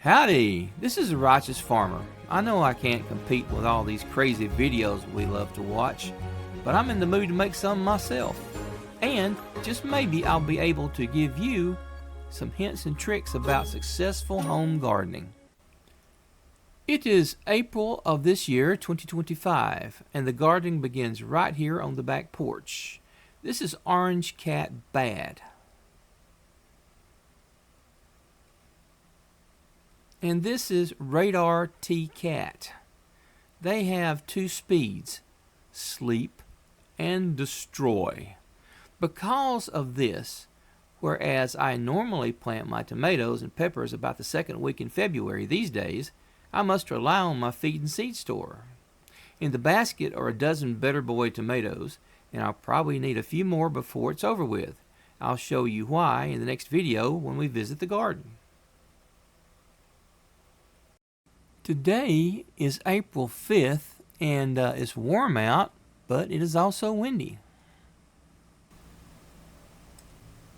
Howdy, this is a Righteous Farmer. I know I can't compete with all these crazy videos we love to watch, but I'm in the mood to make some myself. And just maybe I'll be able to give you some hints and tricks about successful home gardening. It is April of this year, 2025, and the gardening begins right here on the back porch. This is Orange Cat Bad. And this is Radar T Cat. They have two speeds, sleep and destroy. Because of this, whereas I normally plant my tomatoes and peppers about the second week in February these days, I must rely on my feed and seed store. In the basket are a dozen Better Boy tomatoes, and I'll probably need a few more before it's over with. I'll show you why in the next video when we visit the garden. Today is April 5th, and it's warm out, but it is also windy.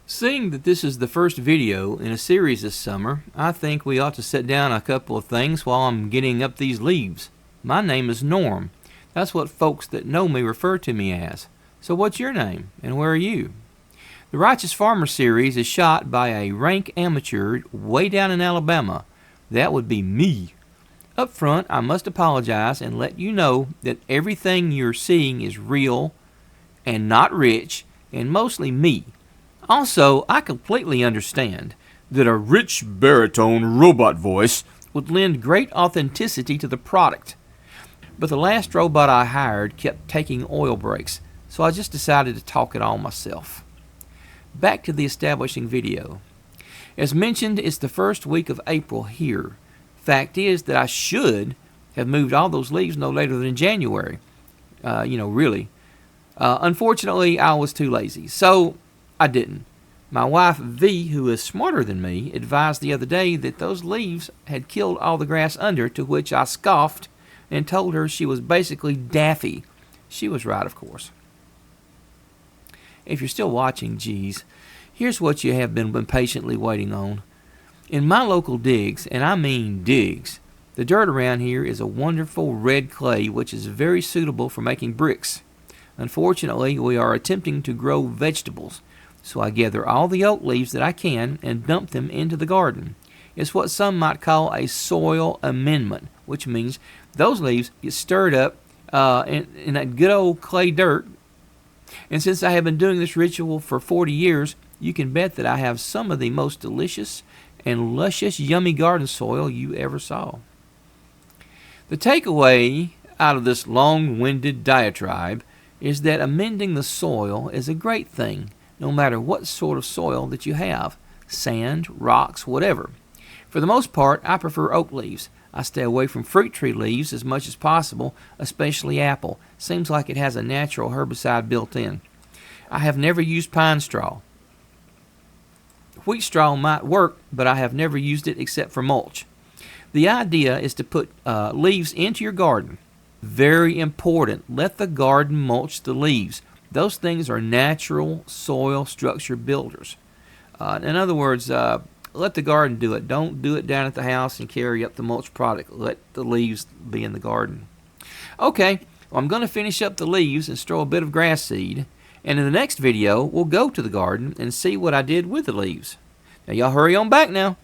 Seeing that this is the first video in a series this summer, I think we ought to set down a couple of things while I'm getting up these leaves. My name is Norm. That's what folks that know me refer to me as. So what's your name, and where are you? The Righteous Farmer series is shot by a rank amateur way down in Alabama. That would be me. Up front, I must apologize and let you know that everything you're seeing is real and not rich and mostly me. Also, I completely understand that a rich baritone robot voice would lend great authenticity to the product. But the last robot I hired kept taking oil breaks, so I just decided to talk it all myself. Back to the establishing video. As mentioned, it's the first week of April here. Fact is that I should have moved all those leaves no later than January. Really. Unfortunately, I was too lazy, so I didn't. My wife, V, who is smarter than me, advised the other day that those leaves had killed all the grass under, to which I scoffed and told her she was basically daffy. She was right, of course. If you're still watching, geez, here's what you have been patiently waiting on. In my local digs, and I mean digs, the dirt around here is a wonderful red clay which is very suitable for making bricks. Unfortunately, we are attempting to grow vegetables, so I gather all the oak leaves that I can and dump them into the garden. It's what some might call a soil amendment, which means those leaves get stirred up in that good old clay dirt. And since I have been doing this ritual for 40 years, you can bet that I have some of the most delicious and luscious, yummy garden soil you ever saw. The takeaway out of this long-winded diatribe is that amending the soil is a great thing, no matter what sort of soil that you have, sand, rocks, whatever. For the most part, I prefer oak leaves. I stay away from fruit tree leaves as much as possible, especially apple. Seems like it has a natural herbicide built in. I have never used pine straw. Wheat straw might work, but I have never used it except for mulch. The idea is to put leaves into your garden. Very important. Let the garden mulch the leaves. Those things are natural soil structure builders. In other words, let the garden do it. Don't do it down at the house and carry up the mulch product. Let the leaves be in the garden. Okay, well, I'm going to finish up the leaves and throw a bit of grass seed. And in the next video, we'll go to the garden and see what I did with the leaves. Now, y'all hurry on back now.